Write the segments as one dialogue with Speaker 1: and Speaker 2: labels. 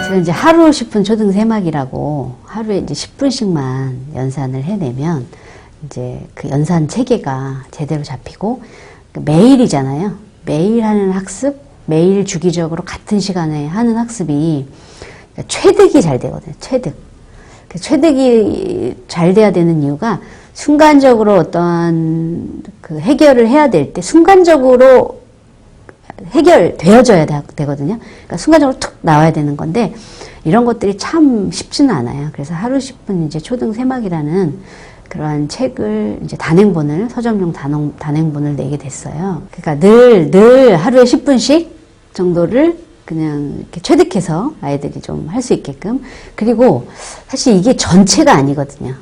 Speaker 1: 제가 이제 하루 10분 초등 새막이라고 하루에 이제 10분씩만 연산을 해내면 이제 그 연산 체계가 제대로 잡히고 매일이잖아요. 매일 하는 학습, 매일 주기적으로 같은 시간에 하는 학습이 체득이 잘 되거든요. 체득. 체득이 잘 돼야 되는 이유가 순간적으로 어떠한 그 해결을 해야 될 때 순간적으로 해결되어져야 되거든요. 그러니까 순간적으로 툭 나와야 되는 건데 이런 것들이 참 쉽지는 않아요. 그래서 하루 10분 이제 초등 새막이라는 그러한 책을 이제 단행본을 서점용 단행본을 내게 됐어요. 그러니까 늘 하루에 10분씩 정도를 그냥 이렇게 체득해서 아이들이 좀 할 수 있게끔. 그리고 사실 이게 전체가 아니거든요.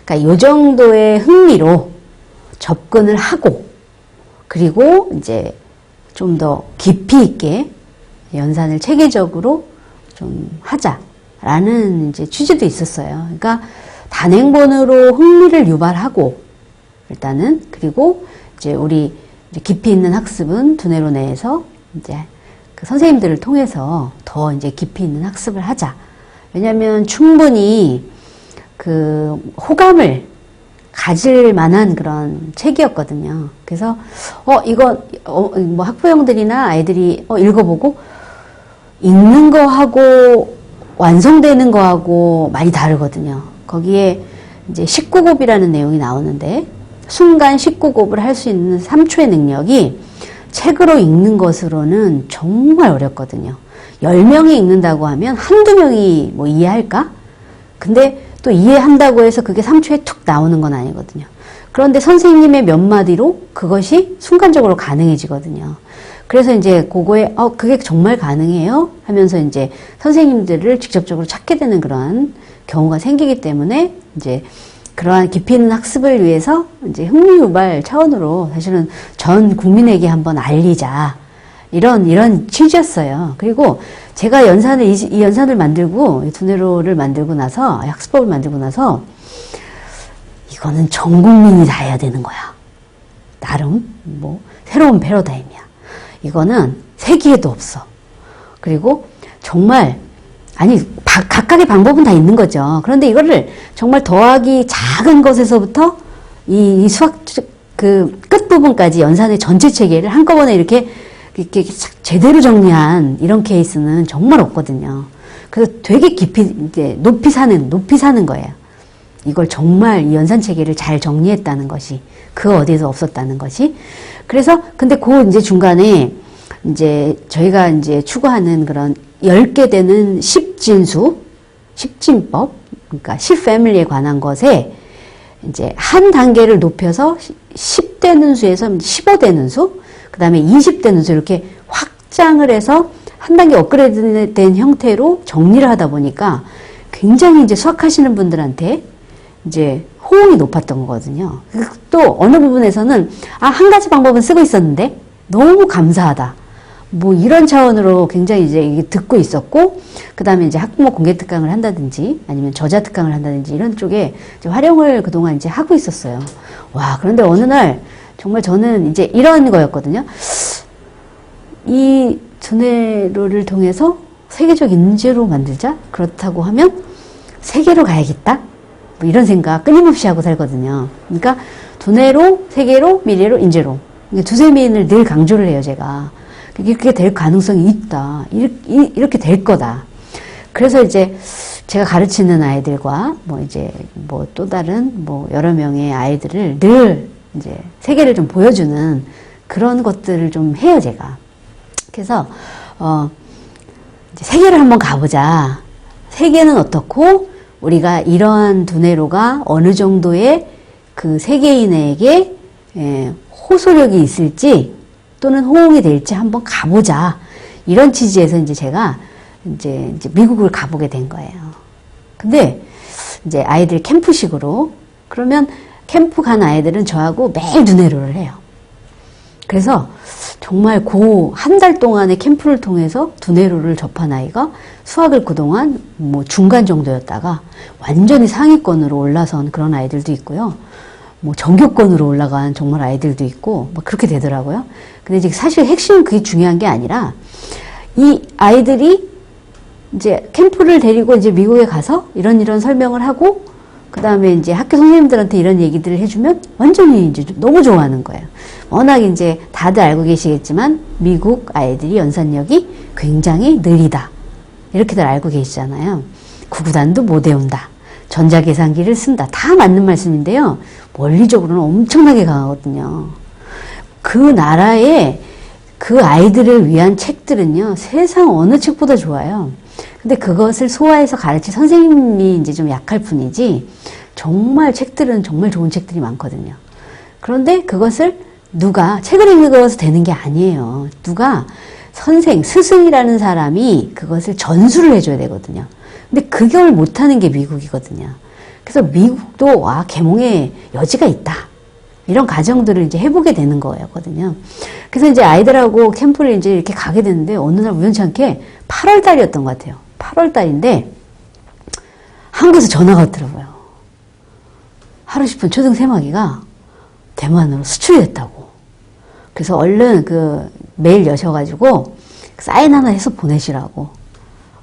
Speaker 1: 그러니까 이 정도의 흥미로 접근을 하고 그리고 이제 좀 더 깊이 있게 연산을 체계적으로 좀 하자라는 이제 취지도 있었어요. 그러니까 단행본으로 흥미를 유발하고 일단은 그리고 이제 우리 이제 깊이 있는 학습은 두뇌로 내에서 이제 그 선생님들을 통해서 더 이제 깊이 있는 학습을 하자. 왜냐하면 충분히 그 호감을 가질 만한 그런 책이었거든요. 그래서 이거 뭐 학부형들이나 아이들이 읽어보고 읽는 거하고 완성되는 거하고 많이 다르거든요. 거기에 이제 19곱이라는 내용이 나오는데 순간 19곱을 할 수 있는 3초의 능력이 책으로 읽는 것으로는 정말 어렵거든요. 10명이 읽는다고 하면 한두 명이 뭐 이해할까? 근데 또 이해한다고 해서 그게 3초에 툭 나오는 건 아니거든요. 그런데 선생님의 몇 마디로 그것이 순간적으로 가능해지거든요. 그래서 이제 그거에 그게 정말 가능해요? 하면서 이제 선생님들을 직접적으로 찾게 되는 그러한 경우가 생기기 때문에 이제 그러한 깊이 있는 학습을 위해서 이제 흥미 유발 차원으로 사실은 전 국민에게 한번 알리자. 이런 취지였어요. 그리고 제가 이 연산을 만들고, 두뇌로를 만들고 나서, 학습법을 만들고 나서, 이거는 전 국민이 다 해야 되는 거야. 나름, 새로운 패러다임이야. 이거는 세계에도 없어. 그리고 정말, 각각의 방법은 다 있는 거죠. 그런데 이거를 정말 더하기 작은 것에서부터 이 수학, 끝부분까지 연산의 전체 체계를 한꺼번에 이렇게 제대로 정리한 이런 케이스는 정말 없거든요. 그래서 되게 깊이, 이제 높이 사는 거예요. 이걸 정말 이 연산 체계를 잘 정리했다는 것이, 그 어디에도 없었다는 것이. 그래서, 근데 이제 중간에, 이제 저희가 이제 추구하는 그런 10개 되는 10진법, 그러니까 10패밀리에 관한 것에 이제 한 단계를 높여서 10되는 수에서 15되는 수, 그 다음에 20되는 수 이렇게 확장을 해서 한 단계 업그레이드 된 형태로 정리를 하다 보니까 굉장히 이제 수학하시는 분들한테 이제 호응이 높았던 거거든요. 또 어느 부분에서는 한 가지 방법은 쓰고 있었는데 너무 감사하다. 이런 차원으로 굉장히 이제 이게 듣고 있었고, 그 다음에 이제 학부모 공개 특강을 한다든지, 아니면 저자 특강을 한다든지, 이런 쪽에 이제 활용을 그동안 이제 하고 있었어요. 그런데 어느 날, 정말 저는 이제 이런 거였거든요. 이 두뇌로를 통해서 세계적 인재로 만들자? 그렇다고 하면, 세계로 가야겠다? 이런 생각 끊임없이 하고 살거든요. 그러니까, 두뇌로, 세계로, 미래로, 인재로. 두세 미인을 늘 강조를 해요, 제가. 이렇게 될 가능성이 있다. 이렇게 될 거다. 그래서 이제 제가 가르치는 아이들과 또 다른 여러 명의 아이들을 늘 이제 세계를 좀 보여주는 그런 것들을 좀 해요, 제가. 그래서, 이제 세계를 한번 가보자. 세계는 어떻고, 우리가 이러한 두뇌로가 어느 정도의 그 세계인에게 호소력이 있을지, 또는 호응이 될지 한번 가보자. 이런 취지에서 이제 제가 이제 미국을 가보게 된 거예요. 근데 이제 아이들 캠프식으로 그러면 캠프 간 아이들은 저하고 매일 두뇌로를 해요. 그래서 정말 한 달 동안의 캠프를 통해서 두뇌로를 접한 아이가 수학을 그동안 중간 정도였다가 완전히 상위권으로 올라선 그런 아이들도 있고요. 정교권으로 올라간 정말 아이들도 있고, 그렇게 되더라고요. 근데 이제 사실 핵심은 그게 중요한 게 아니라, 이 아이들이 이제 캠프를 데리고 이제 미국에 가서 이런 설명을 하고, 그 다음에 이제 학교 선생님들한테 이런 얘기들을 해주면 완전히 이제 너무 좋아하는 거예요. 워낙 이제 다들 알고 계시겠지만 미국 아이들이 연산력이 굉장히 느리다. 이렇게들 알고 계시잖아요. 구구단도 못 외운다. 전자계산기를 쓴다. 다 맞는 말씀인데요. 원리적으로는 엄청나게 강하거든요. 그 나라의 그 아이들을 위한 책들은요, 세상 어느 책보다 좋아요. 근데 그것을 소화해서 가르칠 선생님이 이제 좀 약할 뿐이지, 정말 책들은 정말 좋은 책들이 많거든요. 그런데 그것을 누가, 책을 읽어서 되는 게 아니에요. 누가 스승이라는 사람이 그것을 전수를 해줘야 되거든요. 근데 그걸 못하는 게 미국이거든요. 그래서 미국도, 계몽의 여지가 있다. 이런 가정들을 이제 해보게 되는 거였거든요. 그래서 이제 아이들하고 캠프를 이제 이렇게 가게 됐는데, 어느 날 우연치 않게 8월 달이었던 것 같아요. 8월 달인데, 한국에서 전화가 왔더라고요. 하루 싶은 초등 세마기가 대만으로 수출이 됐다고. 그래서 얼른 메일 여셔가지고, 사인 하나 해서 보내시라고.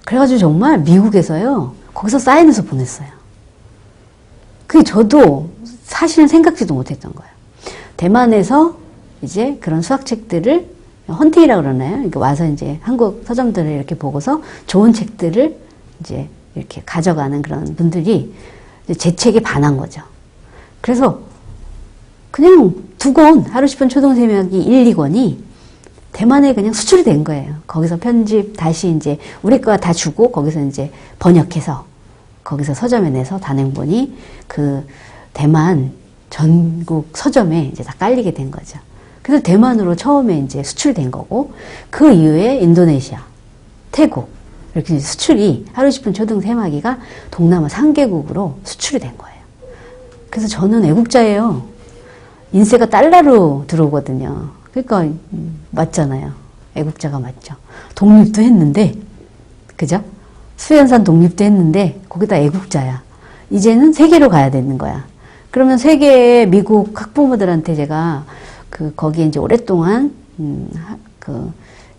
Speaker 1: 그래가지고 정말 미국에서요, 거기서 사인해서 보냈어요. 그게 저도 사실은 생각지도 못했던 거예요. 대만에서 이제 그런 수학책들을 헌팅이라고 그러나요? 그러니까 와서 이제 한국 서점들을 이렇게 보고서 좋은 책들을 이제 이렇게 가져가는 그런 분들이 제 책에 반한 거죠. 그래서 그냥 2권, 하루 싶은 초등세명기 1, 2권이 대만에 그냥 수출이 된 거예요. 거기서 편집, 다시 이제 우리 거 다 주고 거기서 이제 번역해서 거기서 서점에 내서 단행본이 그 대만 전국 서점에 이제 다 깔리게 된 거죠. 그래서 대만으로 처음에 이제 수출된 거고, 그 이후에 인도네시아, 태국, 이렇게 수출이 하루 싶은 초등 세마기가 동남아 3개국으로 수출이 된 거예요. 그래서 저는 애국자예요. 인세가 달러로 들어오거든요. 그러니까 맞잖아요. 애국자가 맞죠. 독립도 했는데, 그죠? 수연산 독립도 했는데 거기다 애국자야. 이제는 세계로 가야 되는 거야. 그러면 세계의 미국 학부모들한테 제가 거기에 이제 오랫동안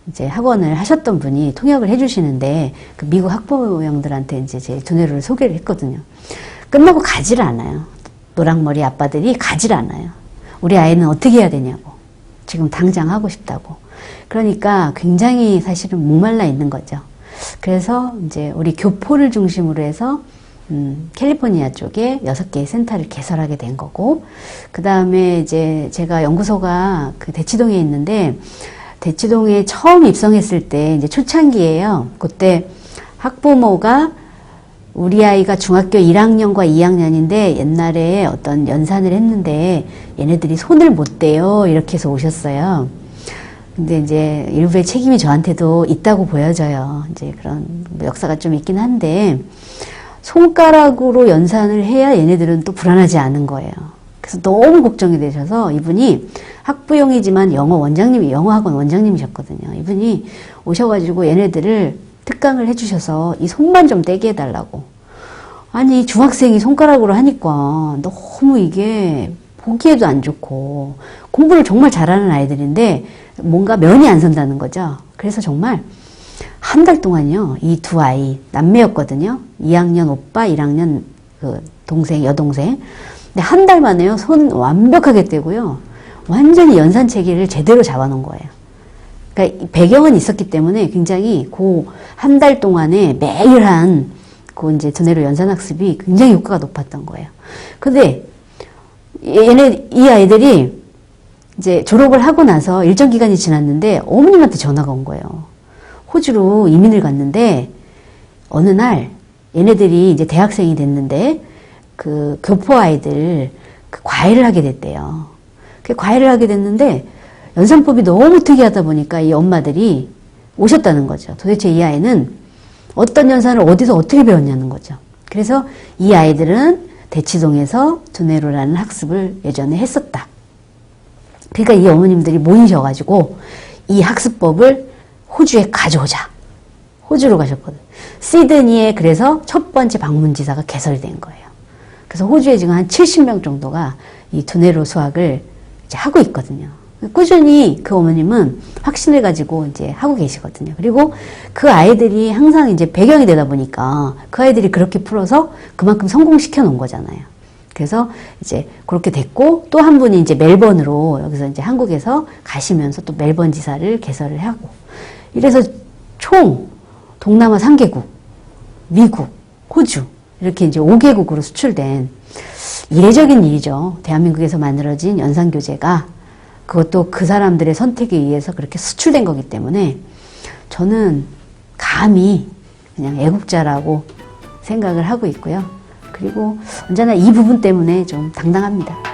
Speaker 1: 이제 학원을 하셨던 분이 통역을 해주시는데, 그 미국 학부모형들한테 이제 제 두뇌를 소개를 했거든요. 끝나고 가지를 않아요. 노랑머리 아빠들이 가지를 않아요. 우리 아이는 어떻게 해야 되냐고. 지금 당장 하고 싶다고. 그러니까 굉장히 사실은 목말라 있는 거죠. 그래서 이제 우리 교포를 중심으로 해서 캘리포니아 쪽에 6개의 센터를 개설하게 된 거고, 그 다음에 이제 제가 연구소가 그 대치동에 있는데, 대치동에 처음 입성했을 때 이제 초창기예요. 그때 학부모가 우리 아이가 중학교 1학년과 2학년인데 옛날에 어떤 연산을 했는데 얘네들이 손을 못 대요. 이렇게 해서 오셨어요. 근데 이제 일부의 책임이 저한테도 있다고 보여져요. 이제 그런 역사가 좀 있긴 한데, 손가락으로 연산을 해야 얘네들은 또 불안하지 않은 거예요. 그래서 너무 걱정이 되셔서 이분이 학부형이지만 영어학원 원장님이셨거든요. 이분이 오셔가지고 얘네들을 특강을 해주셔서 이 손만 좀 떼게 해달라고. 아니, 중학생이 손가락으로 하니까 너무 이게 보기에도 안 좋고, 공부를 정말 잘하는 아이들인데 뭔가 면이 안 선다는 거죠. 그래서 정말 한 달 동안요, 이 두 아이, 남매였거든요. 2학년 오빠, 1학년 그 동생, 여동생. 근데 한 달 만에요, 손 완벽하게 떼고요, 완전히 연산 체계를 제대로 잡아놓은 거예요. 그러니까 배경은 있었기 때문에 굉장히 그 한 달 동안에 매일 그 이제 두뇌로 연산 학습이 굉장히 효과가 높았던 거예요. 근데 이 아이들이 이제 졸업을 하고 나서 일정 기간이 지났는데 어머님한테 전화가 온 거예요. 호주로 이민을 갔는데 어느 날 얘네들이 이제 대학생이 됐는데 그 교포 아이들 그 과외를 하게 됐대요. 그 과외를 하게 됐는데 연산법이 너무 특이하다 보니까 이 엄마들이 오셨다는 거죠. 도대체 이 아이는 어떤 연산을 어디서 어떻게 배웠냐는 거죠. 그래서 이 아이들은 대치동에서 두뇌로라는 학습을 예전에 했었다. 그러니까 이 어머님들이 모이셔가지고 이 학습법을 호주에 가져오자. 호주로 가셨거든. 시드니에 그래서 첫 번째 방문지사가 개설이 된 거예요. 그래서 호주에 지금 한 70명 정도가 이 두뇌로 수학을 이제 하고 있거든요. 꾸준히 그 어머님은 확신을 가지고 이제 하고 계시거든요. 그리고 그 아이들이 항상 이제 배경이 되다 보니까 그 아이들이 그렇게 풀어서 그만큼 성공시켜 놓은 거잖아요. 그래서 이제 그렇게 됐고, 또 한 분이 이제 멜번으로, 여기서 이제 한국에서 가시면서 또 멜번 지사를 개설을 하고, 이래서 총 동남아 3개국, 미국, 호주, 이렇게 이제 5개국으로 수출된 이례적인 일이죠. 대한민국에서 만들어진 연산교재가, 그것도 그 사람들의 선택에 의해서 그렇게 수출된 거기 때문에 저는 감히 그냥 애국자라고 생각을 하고 있고요. 그리고 언제나 이 부분 때문에 좀 당당합니다.